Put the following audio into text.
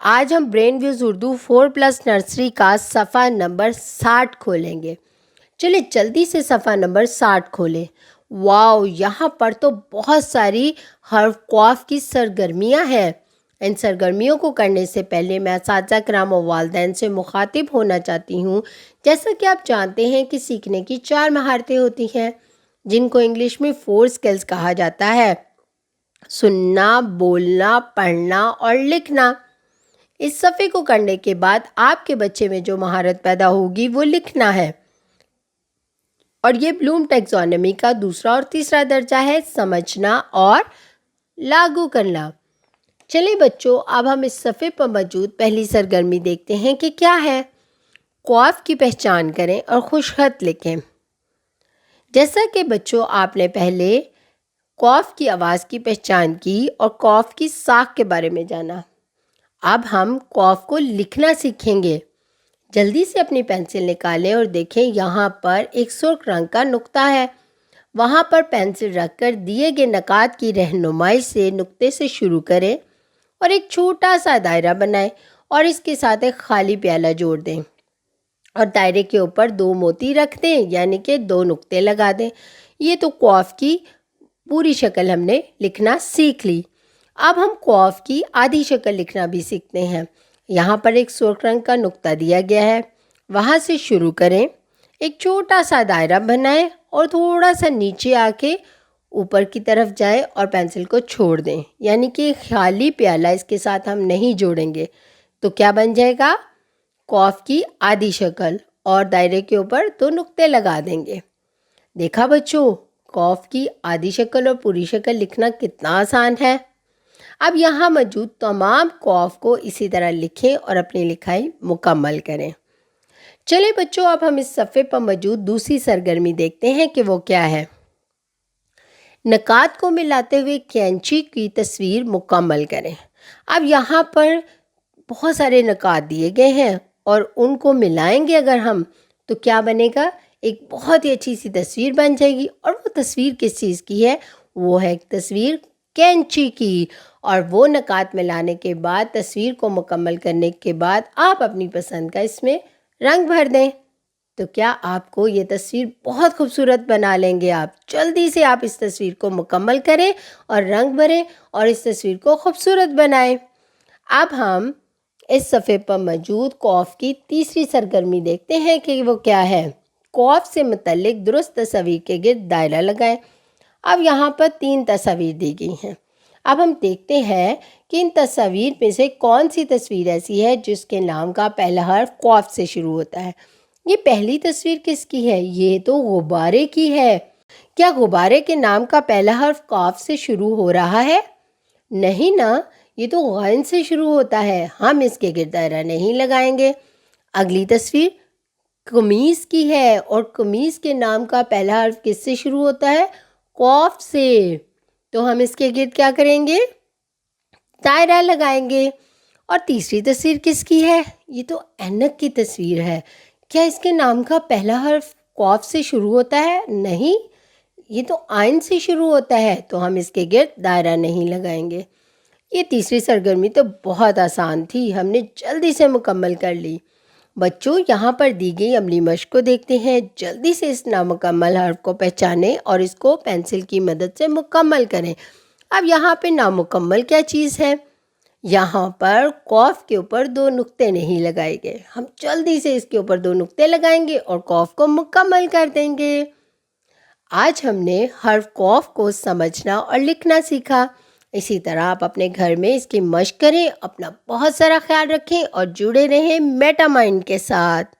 آج ہم brain waves Urdu 4+ nursery کا صفحہ نمبر 60 کھولیں گے۔ چلے جلدی سے صفحہ نمبر 60 کھولیں۔ واو، یہاں پر تو بہت ساری حرف قاف کی سرگرمیاں ہیں۔ ان سرگرمیوں کو کرنے سے پہلے میں اساتذہ کرام و والدین سے مخاطب ہونا چاہتی ہوں۔ جیسا کہ آپ جانتے ہیں کہ سیکھنے کی 4 مہارتیں ہوتی ہیں، جن کو انگلش میں 4 اسکلز کہا جاتا ہے: سننا، بولنا، پڑھنا اور لکھنا۔ اس صفحے کو کرنے کے بعد آپ کے بچے میں جو مہارت پیدا ہوگی وہ لکھنا ہے، اور یہ بلوم ٹیکزانومی کا دوسرا اور تیسرا درجہ ہے: سمجھنا اور لاگو کرنا۔ چلیں بچوں، اب ہم اس صفحے پر موجود پہلی سرگرمی دیکھتے ہیں کہ کیا ہے۔ قاف کی پہچان کریں اور خوش خط لکھیں۔ جیسا کہ بچوں آپ نے پہلے قاف کی آواز کی پہچان کی اور قاف کی ساخت کے بارے میں جانا، اب ہم قاف کو لکھنا سیکھیں گے۔ جلدی سے اپنی پینسل نکالیں اور دیکھیں یہاں پر ایک سرخ رنگ کا نقطہ ہے۔ وہاں پر پینسل رکھ کر دیے گئے نقاط کی رہنمائی سے نقطے سے شروع کریں اور ایک چھوٹا سا دائرہ بنائیں اور اس کے ساتھ ایک خالی پیالہ جوڑ دیں اور دائرے کے اوپر 2 موتی رکھ دیں، یعنی کہ 2 نقطے لگا دیں۔ یہ تو قاف کی پوری شکل ہم نے لکھنا سیکھ لی۔ اب ہم قاف کی آدھی شکل لکھنا بھی سیکھتے ہیں۔ یہاں پر ایک سرخ رنگ کا نقطہ دیا گیا ہے، وہاں سے شروع کریں، ایک چھوٹا سا دائرہ بنائیں اور تھوڑا سا نیچے آ کے اوپر کی طرف جائیں اور پینسل کو چھوڑ دیں، یعنی کہ خالی پیالہ اس کے ساتھ ہم نہیں جوڑیں گے، تو کیا بن جائے گا؟ قاف کی آدھی شکل، اور دائرے کے اوپر 2 نقطے لگا دیں گے۔ دیکھا بچوں، قاف کی آدھی شکل اور پوری شکل لکھنا کتنا آسان ہے۔ اب یہاں موجود تمام قاف کو اسی طرح لکھیں اور اپنی لکھائی مکمل کریں۔ چلیں بچوں، اب ہم اس صفحے پر موجود دوسری سرگرمی دیکھتے ہیں کہ وہ کیا ہے۔ نقاط کو ملاتے ہوئے کینچی کی تصویر مکمل کریں۔ اب یہاں پر بہت سارے نقاط دیے گئے ہیں اور ان کو ملائیں گے اگر ہم، تو کیا بنے گا؟ ایک بہت ہی اچھی سی تصویر بن جائے گی۔ اور وہ تصویر کس چیز کی ہے؟ وہ ہے ایک تصویر کینچی کی۔ اور وہ نقاط ملانے کے بعد، تصویر کو مکمل کرنے کے بعد آپ اپنی پسند کا اس میں رنگ بھر دیں، تو کیا آپ کو یہ تصویر بہت خوبصورت بنا لیں گے آپ۔ جلدی سے آپ اس تصویر کو مکمل کریں اور رنگ بھریں اور اس تصویر کو خوبصورت بنائیں۔ اب ہم اس صفحے پر موجود قاف کی تیسری سرگرمی دیکھتے ہیں کہ وہ کیا ہے۔ قاف سے متعلق درست تصاویر کے گرد دائرہ لگائیں۔ اب یہاں پر 3 تصاویر دی گئی ہیں۔ اب ہم دیکھتے ہیں کہ ان تصاویر میں سے کون سی تصویر ایسی ہے جس کے نام کا پہلا حرف قاف سے شروع ہوتا ہے۔ یہ پہلی تصویر کس کی ہے؟ یہ تو غبارے کی ہے۔ کیا غبارے کے نام کا پہلا حرف قاف سے شروع ہو رہا ہے؟ نہیں نا، یہ تو غین سے شروع ہوتا ہے، ہم اس کے گرد دائرہ نہیں لگائیں گے۔ اگلی تصویر قمیص کی ہے، اور قمیص کے نام کا پہلا حرف کس سے شروع ہوتا ہے؟ قاف سے، تو ہم اس کے گرد کیا کریں گے؟ دائرہ لگائیں گے۔ اور تیسری تصویر کس کی ہے؟ یہ تو اینک کی تصویر ہے۔ کیا اس کے نام کا پہلا حرف قاف سے شروع ہوتا ہے؟ نہیں، یہ تو عین سے شروع ہوتا ہے، تو ہم اس کے گرد دائرہ نہیں لگائیں گے۔ یہ تیسری سرگرمی تو بہت آسان تھی، ہم نے جلدی سے مکمل کر لی۔ بچوں، یہاں پر دی گئی عملی مشق کو دیکھتے ہیں۔ جلدی سے اس نامکمل حرف کو پہچانیں اور اس کو پینسل کی مدد سے مکمل کریں۔ اب یہاں پہ نامکمل کیا چیز ہے؟ یہاں پر قاف کے اوپر 2 نقطے نہیں لگائے گئے۔ ہم جلدی سے اس کے اوپر 2 نقطے لگائیں گے اور قاف کو مکمل کر دیں گے۔ آج ہم نے حرف قاف کو سمجھنا اور لکھنا سیکھا۔ اسی طرح آپ اپنے گھر میں اس کی مشق کریں۔ اپنا بہت سارا خیال رکھیں اور جڑے رہیں میٹا مائنڈ کے ساتھ۔